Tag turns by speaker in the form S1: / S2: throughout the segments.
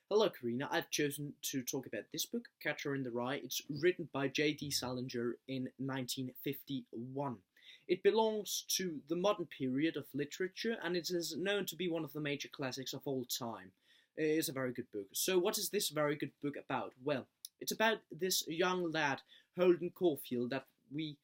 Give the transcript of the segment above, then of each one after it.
S1: Hello, Karina. I've chosen to talk about this book, Catcher in the Rye. It's written by J.D Sallinger in 1951. It belongs to the modern period of literature and it is known to be one of the major classics of all time. It's a very good book. So, what is this very good book about? Well, it's about this young lad, Holden Caulfield, that we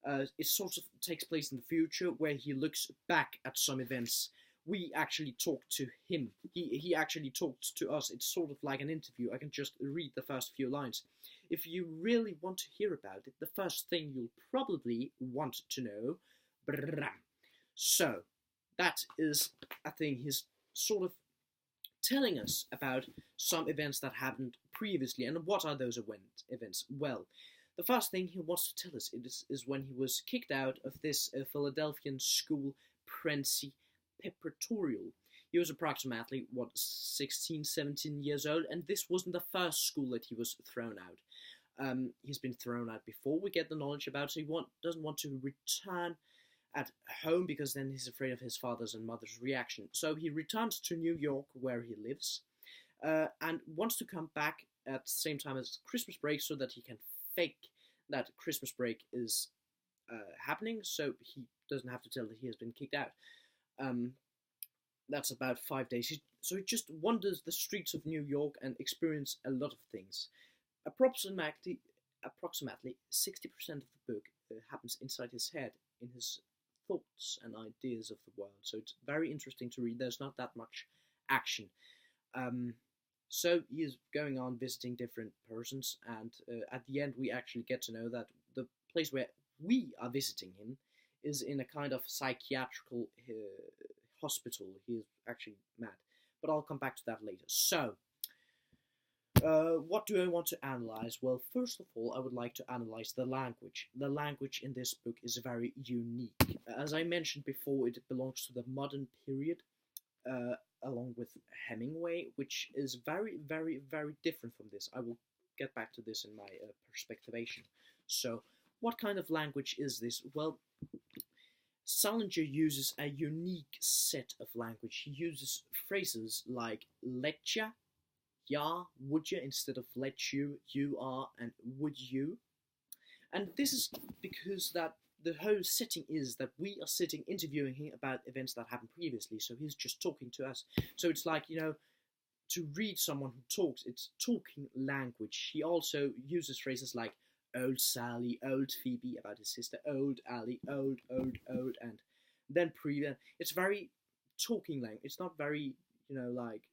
S1: it sort of takes place in the future where he looks back at some events. We actually talked to him. He actually talked to us. It's sort of like an interview. I can just read the first few lines. If you really want to hear about it, the first thing you'll probably want to know. So, that is a thing he's sort of telling us about some events that happened previously. And what are those events? Well, the first thing he wants to tell us is when he was kicked out of this Philadelphian school, Prency Preparatorial. He was approximately, 16, 17 years old, and this wasn't the first school that he was thrown out. He's been thrown out before. We get the knowledge about it, so doesn't want to return at home because then he's afraid of his father's and mother's reaction. So he returns to New York, where he lives, and wants to come back at the same time as Christmas break so that he can fake that Christmas break is happening, so he doesn't have to tell that he has been kicked out. That's about 5 days. So he just wanders the streets of New York and experiences a lot of things. Approximately 60% of the book happens inside his head, in his thoughts and ideas of the world. So it's very interesting to read. There's not that much action. So he is going on visiting different persons, and at the end we actually get to know that the place where we are visiting him is in a kind of psychiatrical hospital. He is actually mad. But I'll come back to that later. So, what do I want to analyze? Well, first of all, I would like to analyze the language. The language in this book is very unique. As I mentioned before, it belongs to the modern period, along with Hemingway, which is very, very, very different from this. I will get back to this in my perspectivation. So, what kind of language is this? Well, Salinger uses a unique set of language. He uses phrases like letcha, ya, would you, instead of let you are, and would you. And this is because that the whole setting is that we are sitting interviewing him about events that happened previously, so he's just talking to us. So it's like, to read someone who talks, it's talking language. He also uses phrases like old Sally, old Phoebe about his sister, old Ali, old, and then it's very talking language. It's not very, like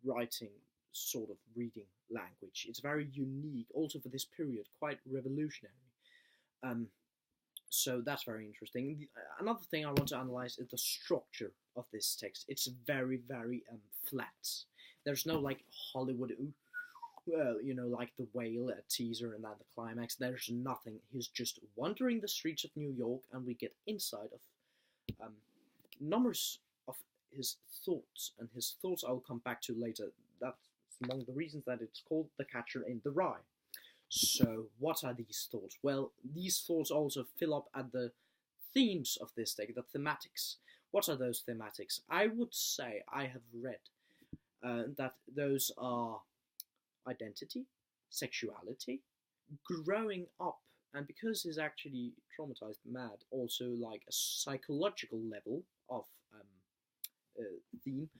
S1: writing sort of reading language. It's very unique, also for this period, quite revolutionary. So that's very interesting. Another thing I want to analyze is the structure of this text. It's very, very flat. There's no like Hollywood, like the whale, a teaser, and then the climax. There's nothing. He's just wandering the streets of New York, and we get inside of numbers of his thoughts. And his thoughts I will come back to later. That's among the reasons that it's called The Catcher in the Rye. So, what are these thoughts? Well, these thoughts also fill up at the themes of this text, the thematics. What are those thematics? I would say I have read that those are identity, sexuality, growing up, and because he's actually traumatized mad, also like a psychological level of theme,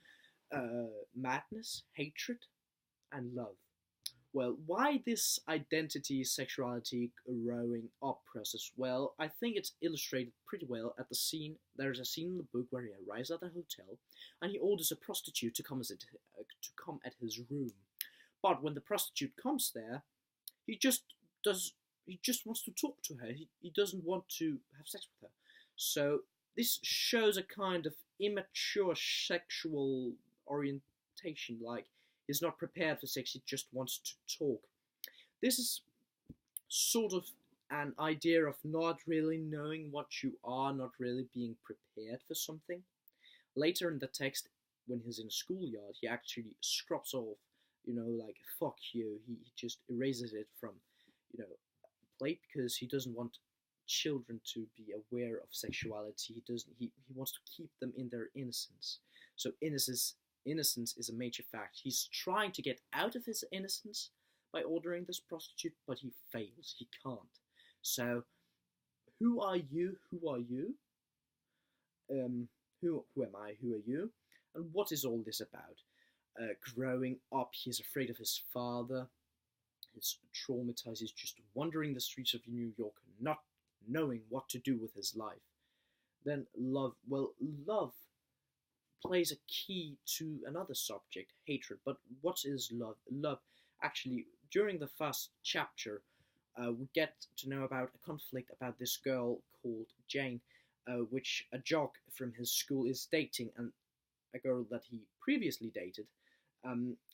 S1: madness, hatred, and love. Well, why this identity, sexuality, growing up process? Well, I think it's illustrated pretty well at the scene. There's a scene in the book where he arrives at a hotel and he orders a prostitute to come at his room. But when the prostitute comes there, he just wants to talk to her. He doesn't want to have sex with her. So this shows a kind of immature sexual orientation, like he's not prepared for sex, he just wants to talk. This is sort of an idea of not really knowing what you are, not really being prepared for something. Later in the text, when he's in a schoolyard, he actually scrubs off, like, fuck you. He just erases it from, plate because he doesn't want children to be aware of sexuality. He wants to keep them in their innocence. So innocence innocence is a major fact. He's trying to get out of his innocence by ordering this prostitute, but he fails. He can't. So, who are you? Who are you? Who am I? Who are you? And what is all this about? Growing up, he's afraid of his father. He's traumatized. He's just wandering the streets of New York, not knowing what to do with his life. Then love. Well, love plays a key to another subject, hatred. But what is love? Love, actually, during the first chapter, we get to know about a conflict about this girl called Jane, which a jock from his school is dating, and a girl that he previously dated.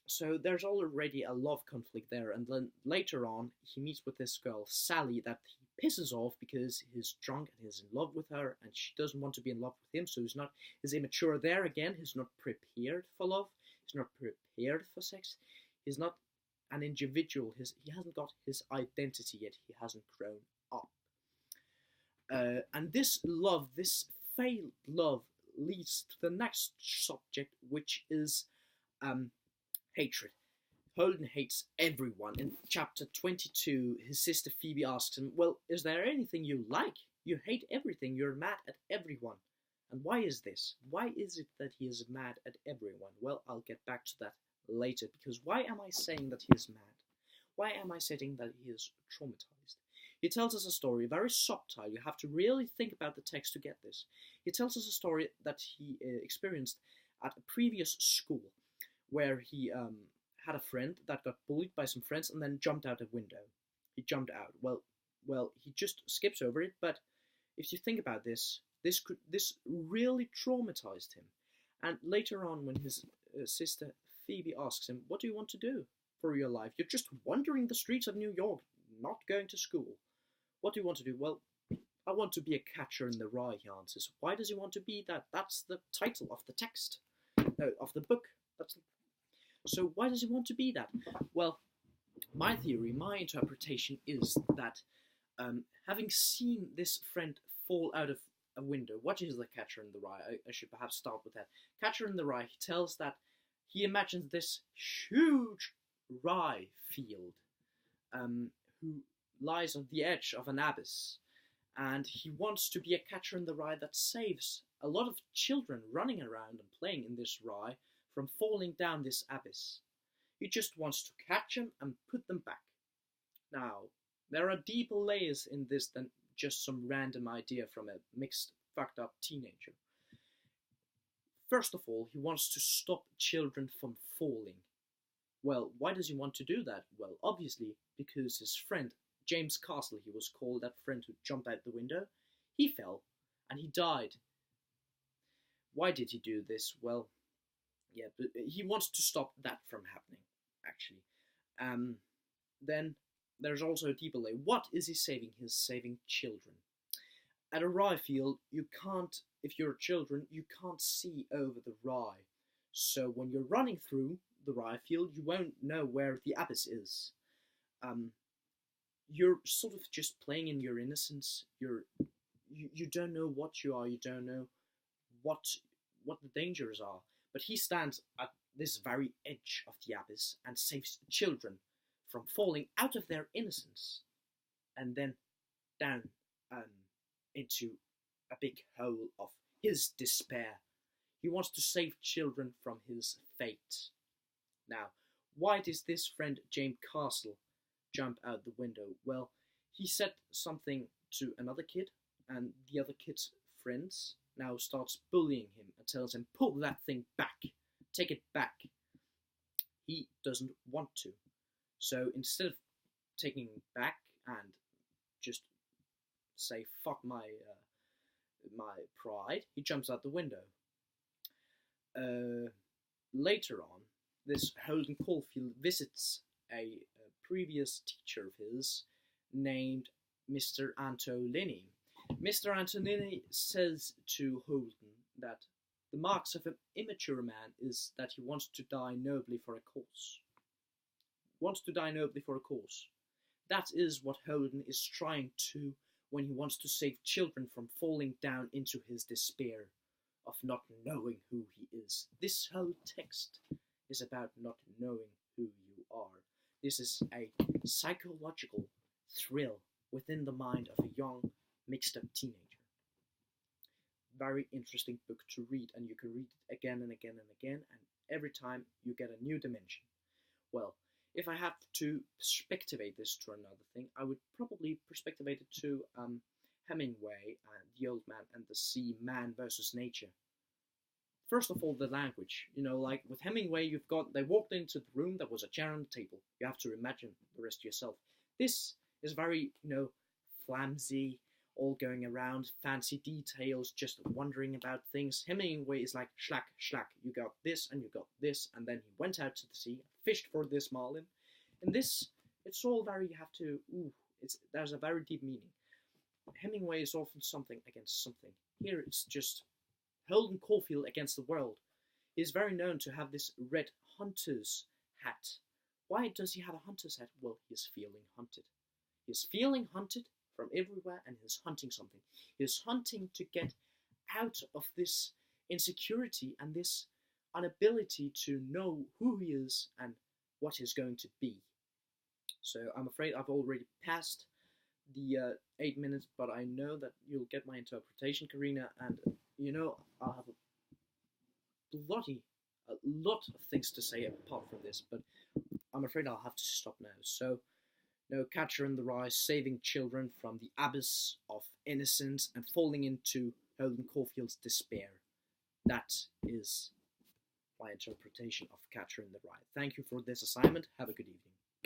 S1: So there's already a love conflict there, and then later on he meets with this girl Sally that he pisses off because he's drunk and he's in love with her, and she doesn't want to be in love with him. So he's immature there again. He's not prepared for love. He's not prepared for sex. He's not an individual. He hasn't got his identity yet. He hasn't grown up. And this love, this failed love, leads to the next subject, which is hatred. Holden hates everyone. In chapter 22, his sister Phoebe asks him, well, is there anything you like? You hate everything. You're mad at everyone. And why is this? Why is it that he is mad at everyone? Well, I'll get back to that later, because why am I saying that he is mad? Why am I saying that he is traumatized? He tells us a story, very subtle. You have to really think about the text to get this. He tells us a story that he experienced at a previous school, where he had a friend that got bullied by some friends and then jumped out a window. He jumped out. Well, he just skips over it, but if you think about this really traumatized him. And later on, when his sister Phoebe asks him, what do you want to do for your life? You're just wandering the streets of New York, not going to school. What do you want to do? Well, I want to be a catcher in the rye, he answers. Why does he want to be that? That's the title of the text, of the book. So why does he want to be that? Well, my theory, my interpretation is that having seen this friend fall out of a window, what is the catcher in the rye? I should perhaps start with that. Catcher in the rye, he tells that he imagines this huge rye field who lies on the edge of an abyss, and he wants to be a catcher in the rye that saves a lot of children running around and playing in this rye from falling down this abyss. He just wants to catch them and put them back. Now, there are deeper layers in this than just some random idea from a mixed, fucked up teenager. First of all, he wants to stop children from falling. Well, why does he want to do that? Well, obviously, because his friend, James Castle, he was called, that friend who jumped out the window, he fell and he died. Why did he do this? Well, yeah, but he wants to stop that from happening, actually. Then there's also a deeper layer. What is he saving? He's saving children. At a rye field, you can't, if you're children, you can't see over the rye. So when you're running through the rye field, you won't know where the abyss is. You're sort of just playing in your innocence. You don't know what you are. You don't know what the dangers are. But he stands at this very edge of the abyss and saves children from falling out of their innocence and then down into a big hole of his despair. He wants to save children from his fate. Now, why does this friend James Castle jump out the window? Well, he said something to another kid, and the other kid's friends now starts bullying him and tells him, pull that thing back, take it back. He doesn't want to. So instead of taking it back and just say, fuck my pride, he jumps out the window. Later on, this Holden Caulfield visits a previous teacher of his named Mr. Antolini. Mr. Antolini says to Holden that the marks of an immature man is that he wants to die nobly for a cause. Wants to die nobly for a cause. That is what Holden is trying to when he wants to save children from falling down into his despair of not knowing who he is. This whole text is about not knowing who you are. This is a psychological thrill within the mind of a young, mixed-up teenager. Very interesting book to read, and you can read it again and again and again, and every time you get a new dimension. Well, if I have to perspectivate this to another thing, I would probably perspectivate it to Hemingway and The Old Man and the Sea, Man versus Nature. First of all, the language. Like with Hemingway, they walked into the room, there was a chair on the table. You have to imagine the rest yourself. This is very, flamsy, all going around, fancy details, just wondering about things. Hemingway is like, schlack, schlack, you got this, and you got this, and then he went out to the sea, fished for this marlin. In this, it's all very, there's a very deep meaning. Hemingway is often something against something. Here it's just Holden Caulfield against the world. He is very known to have this red hunter's hat. Why does he have a hunter's hat? Well, he is feeling hunted. He is feeling hunted from everywhere, and he's hunting something. He's hunting to get out of this insecurity and this inability to know who he is and what he's going to be. So I'm afraid I've already passed the 8 minutes, but I know that you'll get my interpretation, Karina, and I'll have a lot of things to say apart from this, but I'm afraid I'll have to stop now. So, Catcher in the Rye, saving children from the abyss of innocence and falling into Holden Caulfield's despair. That is my interpretation of Catcher in the Rye. Thank you for this assignment. Have a good evening.